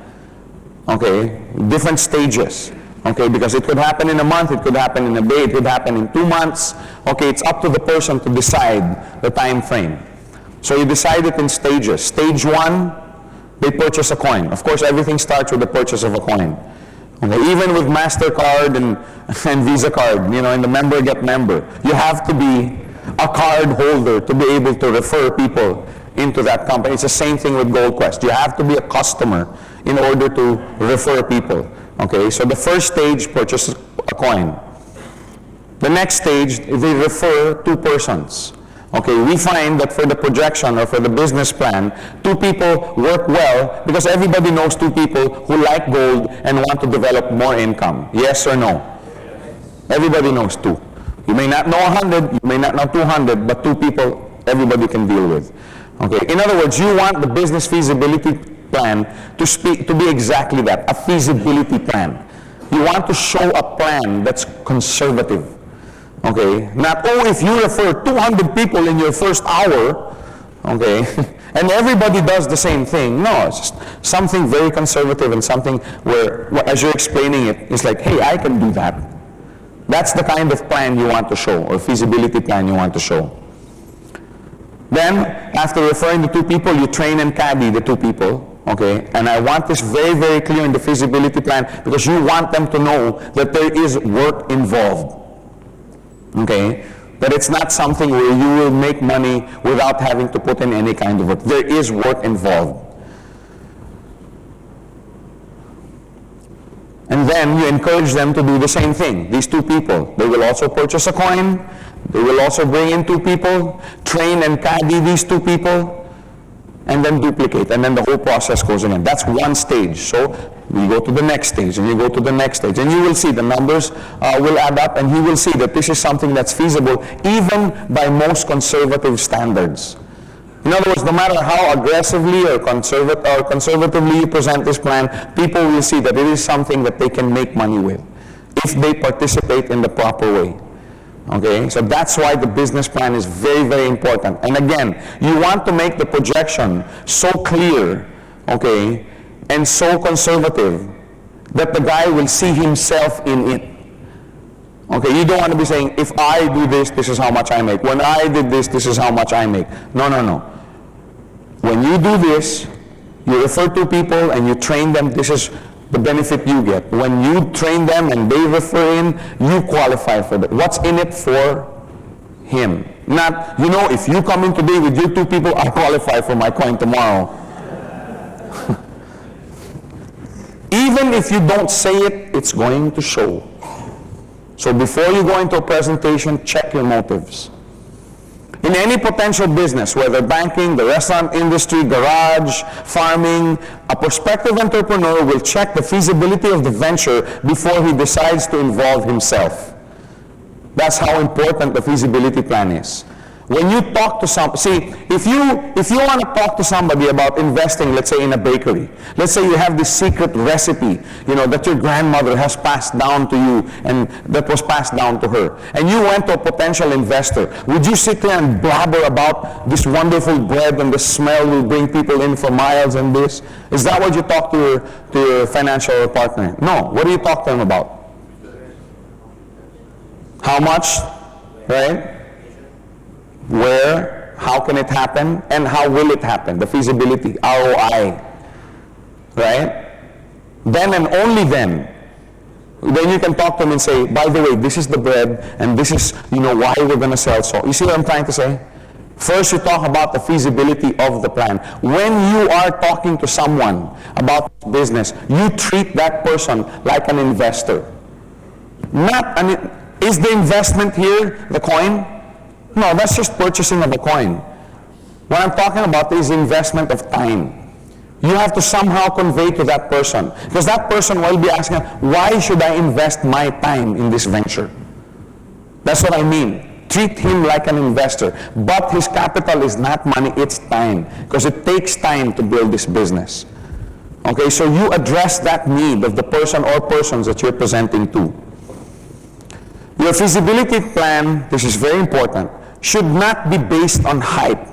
Okay, different stages. Okay, because it could happen in a month, it could happen in a day, it could happen in 2 months. Okay, it's up to the person to decide the time frame. So you decide it in stages. Stage 1, they purchase a coin. Of course, everything starts with the purchase of a coin. Okay, even with MasterCard and Visa card, in the member get member, you have to be a card holder to be able to refer people into that company. It's the same thing with GoldQuest. You have to be a customer in order to refer people. Okay, so the first stage, purchase a coin. The next stage, they refer 2 persons. Okay, we find that for the projection or for the business plan, 2 people work well because everybody knows 2 people who like gold and want to develop more income. Yes or no? Everybody knows 2. You may not know 100, you may not know 200, but 2 people everybody can deal with. Okay. In other words, you want the business feasibility plan to be exactly that, a feasibility plan. You want to show a plan that's conservative. Okay. Not, if you refer 200 people in your first hour, okay, and everybody does the same thing. No, it's just something very conservative and something where, as you're explaining it, it's like, hey, I can do that. That's the kind of plan you want to show, or feasibility plan you want to show. Then, after referring the 2 people, you train and caddy the 2 people, okay? And I want this very, very clear in the feasibility plan because you want them to know that there is work involved, okay? That it's not something where you will make money without having to put in any kind of work. There is work involved. And then you encourage them to do the same thing. These 2 people, they will also purchase a coin. They will also bring in 2 people, train and caddy these 2 people, and then duplicate. And then the whole process goes again. That's one stage. So you go to the next stage, and you go to the next stage. And you will see the numbers will add up, and you will see that this is something that's feasible even by most conservative standards. In other words, no matter how aggressively or conservatively you present this plan, people will see that it is something that they can make money with if they participate in the proper way. Okay, so that's why the business plan is very, very important. And again, you want to make the projection so clear, okay, and so conservative that the guy will see himself in it. Okay, you don't want to be saying, if I do this, this is how much I make. When I did this, this is how much I make. No, no, no. When you do this, you refer 2 people and you train them, this is the benefit you get. When you train them and they refer in, you qualify for that. What's in it for him? Not, if you come in today with your 2 people, I qualify for my coin tomorrow. Even if you don't say it, it's going to show. So before you go into a presentation, check your motives. In any potential business, whether banking, the restaurant industry, garage, farming, a prospective entrepreneur will check the feasibility of the venture before he decides to involve himself. That's how important the feasibility plan is. When you talk to if you want to talk to somebody about investing, let's say in a bakery, let's say you have this secret recipe, that your grandmother has passed down to you and that was passed down to her, and you went to a potential investor, would you sit there and blabber about this wonderful bread and the smell will bring people in for miles and this? Is that what you talk to your financial partner? No. What do you talk to them about? How much, right? Where, how can it happen, and how will it happen, the feasibility, ROI, right? Then and only then you can talk to them and say, by the way, this is the bread, and this is, why we're going to sell so. You see what I'm trying to say? First, you talk about the feasibility of the plan. When you are talking to someone about business, you treat that person like an investor. Is the investment here the coin? No, that's just purchasing of a coin. What I'm talking about is investment of time. You have to somehow convey to that person, because that person will be asking, why should I invest my time in this venture? That's what I mean. Treat him like an investor, but his capital is not money, it's time, because it takes time to build this business. Okay, so you address that need of the person or persons that you're presenting to. Your feasibility plan, this is very important, should not be based on hype.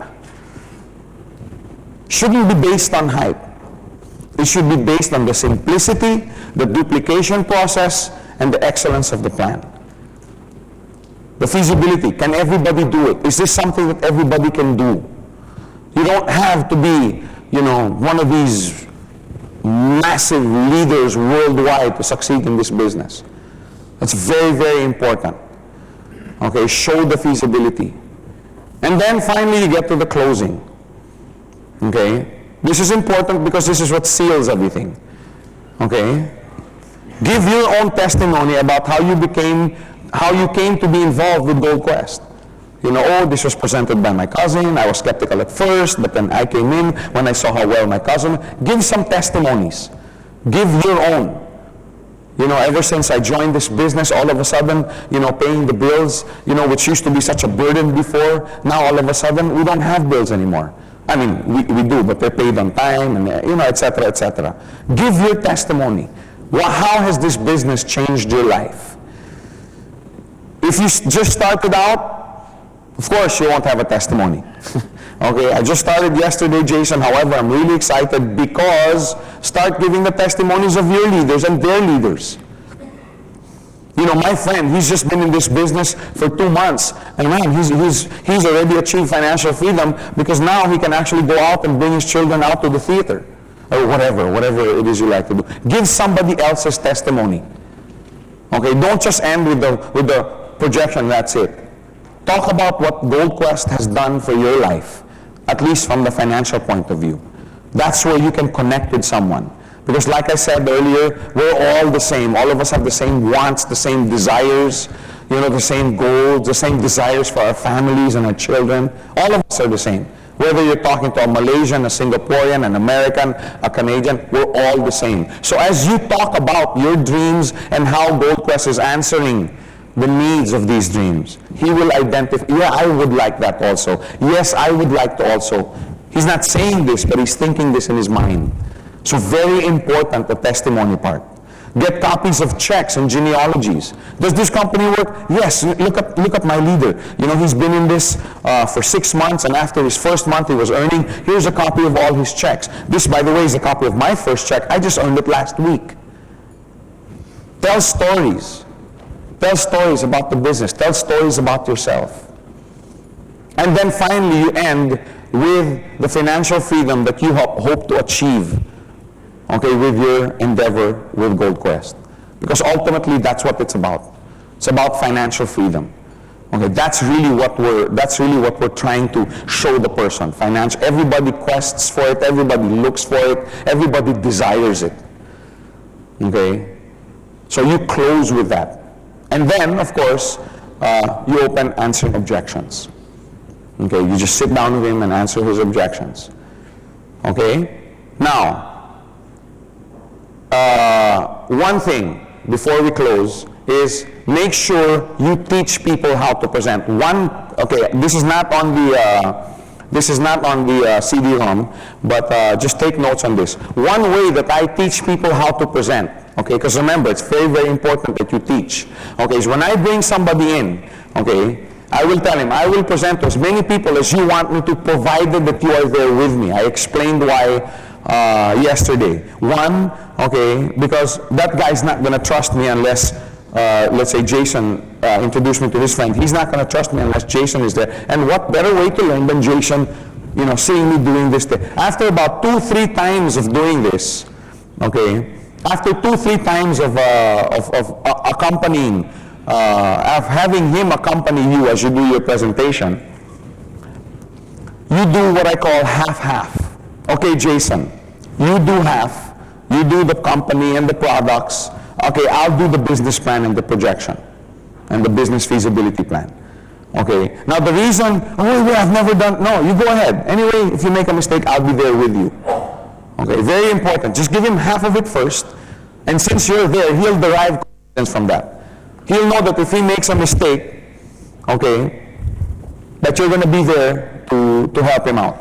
Shouldn't be based on hype. It should be based on the simplicity, the duplication process, and the excellence of the plan. The feasibility, can everybody do it? Is this something that everybody can do? You don't have to be, one of these massive leaders worldwide to succeed in this business. That's very, very important. Okay, show the feasibility. And then finally you get to the closing. Okay, this is important because this is what seals everything. Okay, give your own testimony about how you came to be involved with Gold Quest. This was presented by my cousin. I was skeptical at first, but then I came in when I saw how well my cousin. Give some testimonies. Give your own. Ever since I joined this business, all of a sudden, paying the bills, which used to be such a burden before, now all of a sudden we don't have bills anymore. I mean, we do, but they're paid on time, and et cetera, et cetera. Give your testimony. How has this business changed your life? If you just started out, of course you won't have a testimony. Okay, I just started yesterday, Jason. However, I'm really excited because start giving the testimonies of your leaders and their leaders. My friend, he's just been in this business for 2 months, and man, he's already achieved financial freedom because now he can actually go out and bring his children out to the theater, or whatever it is you like to do. Give somebody else's testimony. Okay, don't just end with the projection. That's it. Talk about what Gold Quest has done for your life, at least from the financial point of view. That's where you can connect with someone. Because like I said earlier, we're all the same. All of us have the same wants, the same desires, the same goals, the same desires for our families and our children. All of us are the same. Whether you're talking to a Malaysian, a Singaporean, an American, a Canadian, we're all the same. So as you talk about your dreams and how Gold Quest is answering the needs of these dreams, he will identify, yeah, I would like that also. Yes, I would like to also. He's not saying this, but he's thinking this in his mind. So very important, the testimony part. Get copies of checks and genealogies. Does this company work? Yes, look at my leader. He's been in this for 6 months, and after his first month he was earning. Here's a copy of all his checks. This, by the way, is a copy of my first check. I just earned it last week. Tell stories. Tell stories about the business. Tell stories about yourself. And then finally you end with the financial freedom that you hope to achieve, okay, with your endeavor with Gold Quest. Because ultimately that's what it's about. It's about financial freedom. Okay, that's really what we're trying to show the person. Everybody quests for it, everybody looks for it, everybody desires it. Okay? So you close with that. And then, of course, you open answering objections. Okay, you just sit down with him and answer his objections. Okay? Now, one thing before we close is make sure you teach people how to present. This is not on the CD-ROM, but just take notes on this. One way that I teach people how to present, okay, because remember, it's very, very important that you teach. Okay, so when I bring somebody in, okay, I will tell him, I will present to as many people as you want me to, provided that you are there with me. I explained why yesterday. One, okay, because that guy's not going to trust me unless, let's say, Jason introduce me to his friend. He's not going to trust me unless Jason is there. And what better way to learn than Jason, seeing me doing this thing. After about 2-3 times of doing this, okay, after 2-3 times of accompanying, of having him accompany you as you do your presentation, you do what I call half-half. Okay, Jason, you do half. You do the company and the products. Okay, I'll do the business plan and the projection and the business feasibility plan. Okay, now the reason, I've never done, no, you go ahead. Anyway, if you make a mistake, I'll be there with you. Okay, very important. Just give him half of it first, and since you're there, he'll derive confidence from that. He'll know that if he makes a mistake, okay, that you're going to be there to help him out.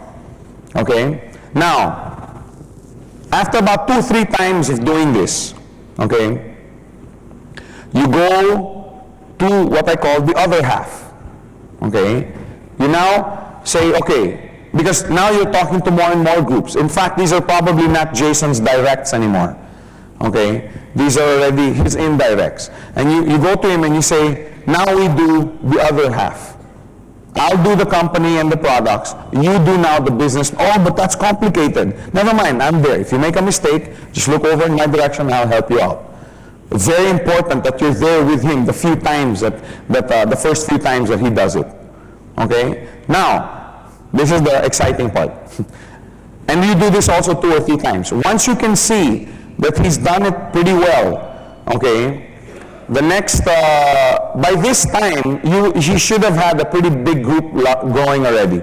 Okay? Now, after about 2-3 times of doing this, okay, you go to what I call the other half. Okay? You now say, okay, because now you're talking to more and more groups. In fact, these are probably not Jason's directs anymore. Okay? These are already his indirects. And you go to him and you say, now we do the other half. I'll do the company and the products. You do now the business. Oh, but that's complicated. Never mind, I'm there. If you make a mistake, just look over in my direction, I'll help you out. Very important that you're there with him the few times the first few times that he does it. Okay? Now, this is the exciting part. And you do this also 2 or 3 times. Once you can see that he's done it pretty well, okay, the next, by this time, you should have had a pretty big group going already.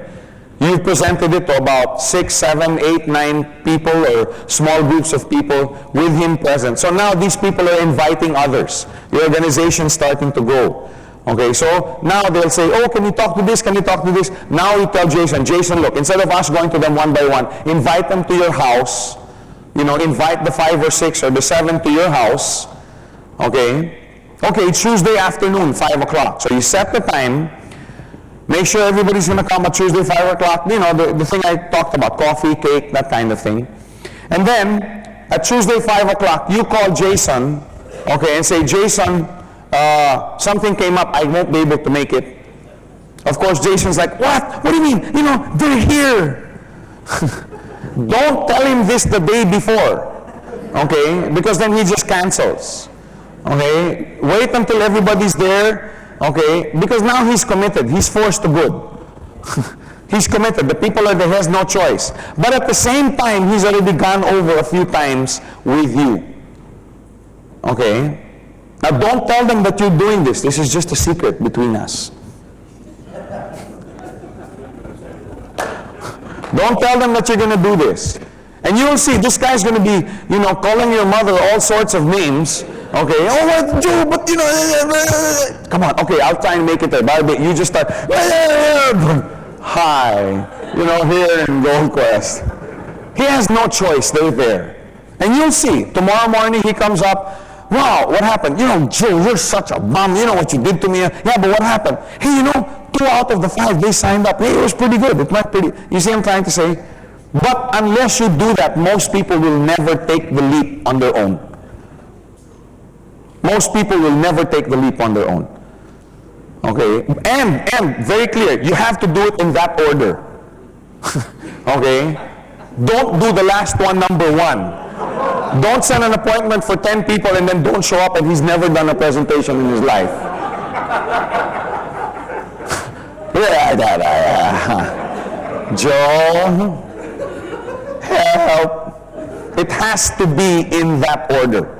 You've presented it to about 6, 7, 8, 9 people or small groups of people with him present. So now these people are inviting others. The organization's starting to grow. Okay, so now they'll say, oh, can you talk to this, can you talk to this? Now you tell Jason, look, instead of us going to them one by one, invite them to your house. Invite the 5 or 6 or the 7 to your house. Okay? Okay, Tuesday afternoon, 5 o'clock. So you set the time, make sure everybody's going to come at Tuesday, 5 o'clock, the thing I talked about, coffee, cake, that kind of thing. And then, at Tuesday, 5 o'clock, you call Jason, okay, and say, Jason, something came up, I won't be able to make it. Of course, Jason's like, what? What do you mean? They're here. Don't tell him this the day before, okay, because then he just cancels. Okay, wait until everybody's there, okay, because now he's committed, he's forced to good. He's committed, the people are there, he has no choice. But at the same time, he's already gone over a few times with you. Okay? Now don't tell them that you're doing this. This is just a secret between us. Don't tell them that you're going to do this. And you'll see, this guy's going to be, calling your mother all sorts of names. Okay, oh, what, Joe, but come on, okay, I'll try and make it there. By the way, you just start, hi, here in Gold Quest. He has no choice, they're there. And you'll see, tomorrow morning he comes up, wow, what happened? Joe, you're such a bum, you know what you did to me? Yeah, but what happened? Hey, 2 out of the 5, they signed up. Hey, it was pretty good, it went pretty, you see what I'm trying to say? But unless you do that, most people will never take the leap on their own. Most people will never take the leap on their own. Okay? And very clear, you have to do it in that order. Okay? Don't do the last one number 1. Don't send an appointment for 10 people and then don't show up and he's never done a presentation in his life. Joe, help. It has to be in that order.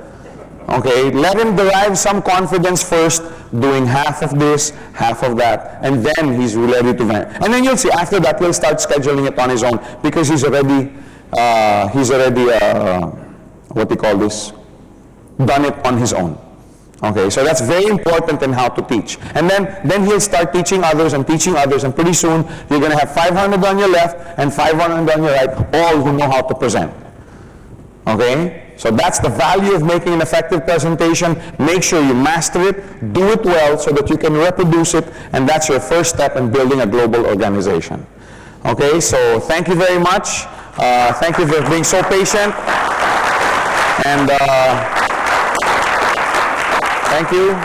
Okay, let him derive some confidence first, doing half of this, half of that, and then he's ready to vent. And then you'll see, after that, he'll start scheduling it on his own, because he's already what do you call this? Done it on his own. Okay, so that's very important in how to teach. And then he'll start teaching others, and pretty soon, you're going to have 500 on your left and 500 on your right, all who know how to present. Okay? So that's the value of making an effective presentation. Make sure you master it, do it well so that you can reproduce it, and that's your first step in building a global organization. Okay, so thank you very much. Thank you for being so patient. And thank you.